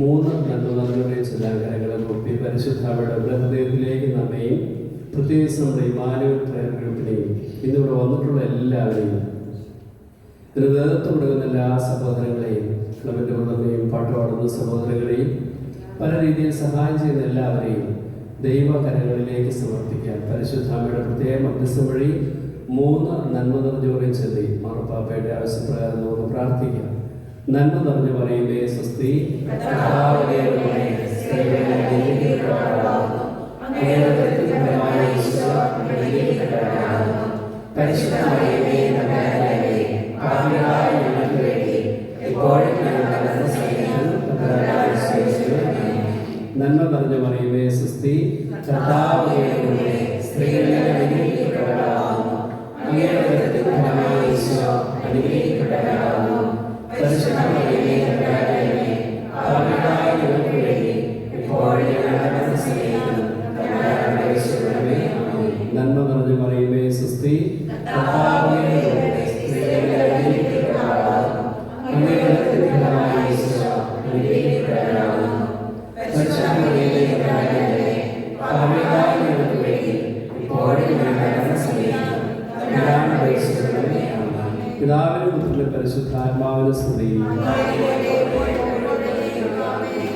3 നന്മകളുടെ ചിലാകരങ്ങളും ഒപ്പി പരിശുദ്ധയുടെ ഹൃദയത്തിലേക്ക് നമ്മയും പ്രത്യേകിച്ച് നമ്മുടെ ഇമാനുവൽ പ്രയർ ഗ്രൂപ്പിനെയും ഇന്നിവിടെ വന്നിട്ടുള്ള എല്ലാവരെയും ഇതിന് നേതൃത്വം കൊടുക്കുന്ന എല്ലാ സഹോദരങ്ങളെയും ക്ലബിൻ്റെ ബ്രദറിനെയും പാട്ട് പാടുന്ന സഹോദരങ്ങളെയും പല രീതിയിൽ സഹായം ചെയ്യുന്ന എല്ലാവരെയും ദൈവകരങ്ങളിലേക്ക് സമർപ്പിക്കാൻ പരിശുദ്ധാമ്മയുടെ പ്രത്യേക മധ്യസ്ഥം വഴി 3 നന്മ നിറഞ്ഞവരെ ചൊല്ലി മാർപ്പാപ്പയുടെ ആവശ്യപ്രകാരം നമുക്ക് പ്രാർത്ഥിക്കാം. നന്മ നിറഞ്ഞു പറയുമേ സ്വസ്തി, നന്മ നിറഞ്ഞു പറയുമേ സ്വസ്തി, നന്മ നിറഞ്ഞു പറയുമേ സ്വസ്തി, പിതാവിനും പുത്രനും പരിശുദ്ധാത്മാവിനും സ്തുതി.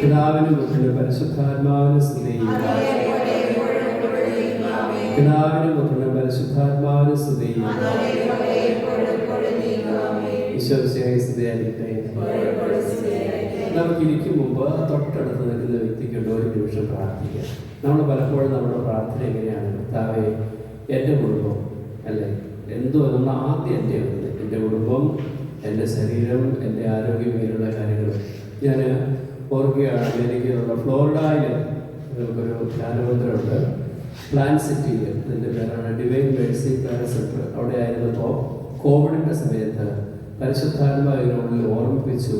പിതാവിനും പുത്രനും പരിശുദ്ധാത്മാവിനും സ്തുതി. പിതാവിനും പുത്രനും പരിശുദ്ധാത്മാവിനും സ്തുതി. ഈശോമിശിഹായ്ക്ക് സ്തുതിയായിരിക്കട്ടെ. നമുക്കിരിക്കും മുമ്പ് തൊട്ടടുത്ത് നിൽക്കുന്ന വ്യക്തിക്കുണ്ട് ഒരു നിമിഷം പ്രാർത്ഥിക്കാം. നമ്മൾ പലപ്പോഴും നമ്മുടെ പ്രാർത്ഥന എങ്ങനെയാണ്? കർത്താവേ, എൻ്റെ കുടുംബം അല്ലേ, എന്തോ നമ്മൾ ആദ്യം എൻ്റെ കുടുംബം, എൻ്റെ ശരീരം, എൻ്റെ ആരോഗ്യം, ഇങ്ങനെയുള്ള കാര്യങ്ങൾ. ഞാൻ ഓർക്കുകയാണ്, അമേരിക്കയിലുള്ള ഫ്ലോറിഡയിൽ നമുക്കൊരു ധ്യാനമന്ദിരമുണ്ട്, പ്ലാൻ സിറ്റിയിൽ. ഇതിൻ്റെ പേരാണ് ഡിവൈൻ മേഴ്സി പ്ലാൻ സെൻറ്റർ. അവിടെ ആയിരുന്നപ്പോൾ കോവിഡിൻ്റെ സമയത്ത് പരിശുദ്ധാത്മാവിനുള്ളിൽ ഓർമ്മിപ്പിച്ചു,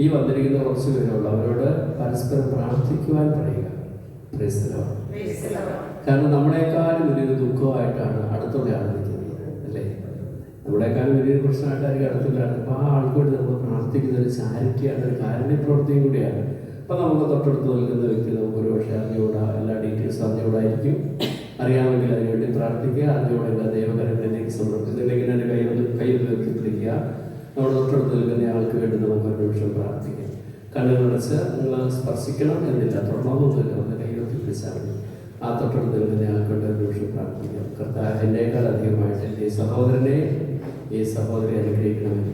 ഈ വന്നിരിക്കുന്ന കുറച്ച് പേരുള്ള അവരോട് പരസ്പരം പ്രാർത്ഥിക്കുവാൻ പറയുക. കാരണം നമ്മളെക്കാളും വലിയൊരു ദുഃഖമായിട്ടാണ് അടുത്തുള്ള ആൾ നിൽക്കുന്നത് അല്ലേ. നമ്മളെക്കാളും വലിയൊരു പ്രശ്നമായിട്ടായിരിക്കും അടുത്തുള്ള ആൾ. അപ്പോൾ ആ ആൾക്കൂടി നമ്മൾ പ്രാർത്ഥിക്കുന്ന ഒരു ചാരിറ്റിയാണ്, ഒരു കാരുണ്യപ്രവൃത്തിയും കൂടിയാണ്. അപ്പോൾ നമുക്ക് തൊട്ടടുത്ത് നിൽക്കുന്ന വ്യക്തി നമുക്കൊരു പക്ഷേ അറിഞ്ഞുകൂടാ, എല്ലാ ഡീറ്റെയിൽസും അറിഞ്ഞുകൂടായിരിക്കും. അറിയാമെങ്കിൽ അതിനുവേണ്ടി പ്രാർത്ഥിക്കുക. അറിഞ്ഞുകൂടെങ്കിൽ ദൈവകരങ്ങളിലേക്ക് സമർപ്പിച്ചില്ലെങ്കിൽ എൻ്റെ കയ്യിൽ ഉയർത്തിപ്പിടിക്കുക. നമ്മുടെ തൊട്ടടുത്ത് നിൽക്കുന്ന ആൾക്ക് വേണ്ടി നമുക്ക് ഒരു നിമിഷം പ്രാർത്ഥിക്കാം. കണ്ണുകളടച്ച് നിങ്ങൾ സ്പർശിക്കണം എന്നില്ല, തുടർന്നൊന്നുമില്ല, ഒന്ന് കയ്യൊത്തി പിടിച്ചാൽ മതി. ആ തൊട്ടടുത്ത് നിൽക്കുന്ന ആൾക്കൊണ്ട് ഒരു നിമിഷം പ്രാർത്ഥിക്കാം. കർത്താവ് എന്നേക്കാൾ അധികമായിട്ട് എൻ്റെ ഈ സഹോദരനെ, ഈ സഹോദരി അനുഗ്രഹിക്കണമെന്ന്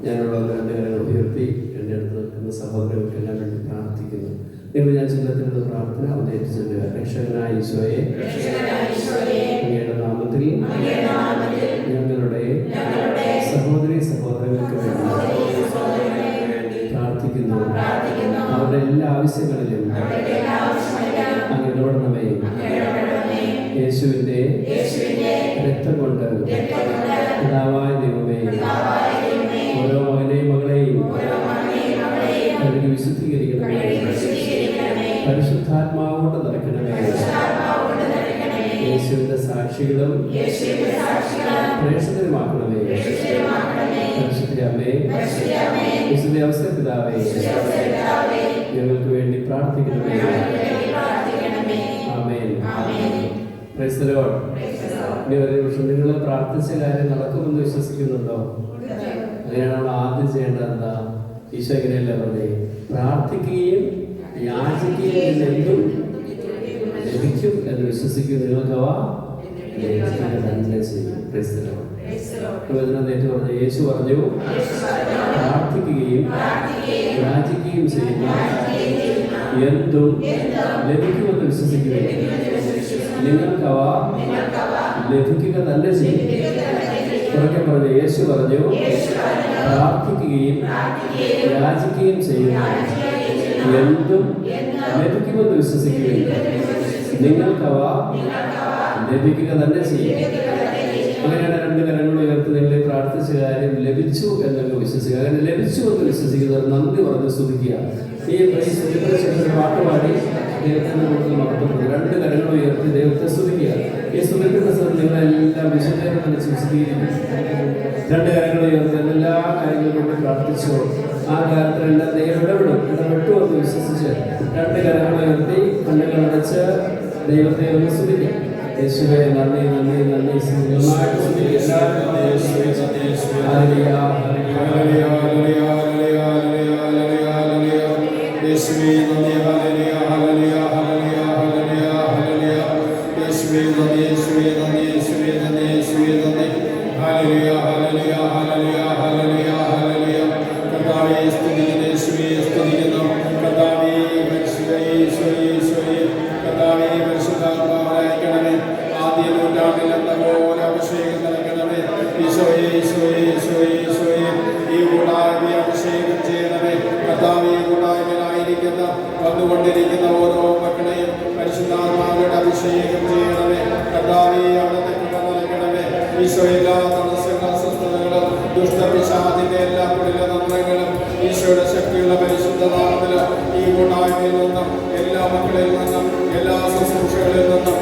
ഞാനുള്ള 2 കാര്യങ്ങൾ ഉയർത്തി എൻ്റെ അടുത്ത് നിൽക്കുന്ന സഹോദരങ്ങൾക്കെല്ലാം വേണ്ടി പ്രാർത്ഥിക്കുന്നു. നിങ്ങൾ ഞാൻ ചിന്തത്തിലുള്ള പ്രാർത്ഥന അവതരിച്ചു ചൊല്ലുക. രക്ഷകനായ ഈശോയെ, അങ്ങയുടെ നാമത്തിൽ ഞങ്ങളുടെ സഹോദരി സഹോദരങ്ങൾക്ക് വേണ്ടി പ്രാർത്ഥിക്കുന്നു. അവരുടെ എല്ലാ ആവശ്യങ്ങളിലും അങ്ങ് ഇടപെടണമേ. യേശുവിൻ്റെ രക്തം കൊണ്ട് പിതാവായ ദൈവമേ, ഓരോ മകനെയും മകളെയും കഴുകി വിശുദ്ധീകരിക്കണമേ. പരിശുദ്ധാത്മാവ് കൊണ്ട് നിറയ്ക്കണമേ. യേശുവിൻ്റെ സാക്ഷികളും പ്രേക്ഷിതരുമാക്കണമേ. പരിശുദ്ധ അമ്മേ, വിശുദ്ധ അവസ്ഥ പിതാവേ, ഞങ്ങൾക്ക് വേണ്ടി പ്രാർത്ഥിക്കണമേ. ആമേൻ. Praise the Lord. ഇനി ഒരു നിമിഷം നിങ്ങൾ പ്രാർത്ഥിച്ച കാര്യം നടക്കുമെന്ന് വിശ്വസിക്കുന്നുണ്ടോ? അങ്ങനെയാണ് നമ്മൾ ആദ്യം ചെയ്യേണ്ടത്. എന്താ? ഈശോ ഇങ്ങനെയല്ല പറഞ്ഞേ, പ്രാർത്ഥിക്കുകയും യാചിക്കുകയും എന്തും ലഭിക്കും എന്ന് വിശ്വസിക്കും. നിങ്ങൾക്കവ തന്നെ ചെയ്യും. Price the Lord. പറഞ്ഞു യേശു പറഞ്ഞു, പ്രാർത്ഥിക്കുകയും യാചിക്കുകയും ചെയ്യുന്ന എന്തും ലഭിക്കുമെന്ന് വിശ്വസിക്കുകയും നിങ്ങൾക്കവ ലഭിക്കുക തന്നെ ചെയ്യും. കുറക്കെ പറഞ്ഞു യേശു പറഞ്ഞു, പ്രാർത്ഥിക്കുകയും യാചിക്കുകയും ചെയ്യുന്ന എന്തും ലഭിക്കുമെന്ന് വിശ്വസിക്കുകയും നിങ്ങൾക്കവ ലഭിക്കുക തന്നെ ചെയ്യും. അങ്ങനെയാണ് 2 കരങ്ങൾ ഉയർത്തി നിങ്ങളെ പ്രാർത്ഥിച്ച കാര്യം ലഭിച്ചു എന്നൊക്കെ വിശ്വസിക്കുക. അങ്ങനെ ലഭിച്ചു എന്ന് വിശ്വസിക്കുന്നവർ നന്ദി പറഞ്ഞ് സ്തുതിക്കുക. ഈ പാട്ടുപാടി ദൈവത്തിന് കൂടുതൽ മഹത്വപ്പെടും. 2 കരങ്ങൾ ഉയർത്തി ദൈവത്തെ സ്തുതിക്കുക. ഈ സ്തുതിക്കുന്ന സ്ഥലത്ത് നിങ്ങളെല്ലാം വിശുദ്ധീകരിക്കും. 2 കരങ്ങൾ ഉയർത്തി എല്ലാ കാര്യങ്ങളും കൊണ്ട് പ്രാർത്ഥിച്ചോ. ആ കാര്യത്തിൽ എൻ്റെ ദൈവം ഇടപെട്ടു എന്ന് വിശ്വസിച്ച് രണ്ട് കരങ്ങൾ ഉയർത്തി കണ്ണുകൾ അടച്ച് ദൈവത്തെ ഒന്ന് സ്തുതിക്കാം. യേശുവേ നന്ദി നന്ദി നന്ദി നന്നായിട്ട് സ്തുതിക്കാം. വന്നുകൊണ്ടിരിക്കുന്ന ഓരോ മക്കളെയും പരിശുദ്ധാത്മാവിന്റെ അഭിഷേകം ചെയ്യണമേ. കർത്താവേ അവിടുത്തെ കൃപ നൽകണമേ. ഈശോ എല്ലാ തടസ്സങ്ങളും അസ്വസ്ഥതകളും ദുഷ്ടപിശാചിന്റെ എല്ലാ കുടിലതന്ത്രങ്ങളും ഈശോയുടെ ശക്തിയുള്ള പരിശുദ്ധ നാമത്തില് ഈ കൂട്ടായ്മയിൽ നിന്നും എല്ലാ മക്കളിൽ നിന്നും എല്ലാ ശുശ്രൂഷകളിൽ നിന്നും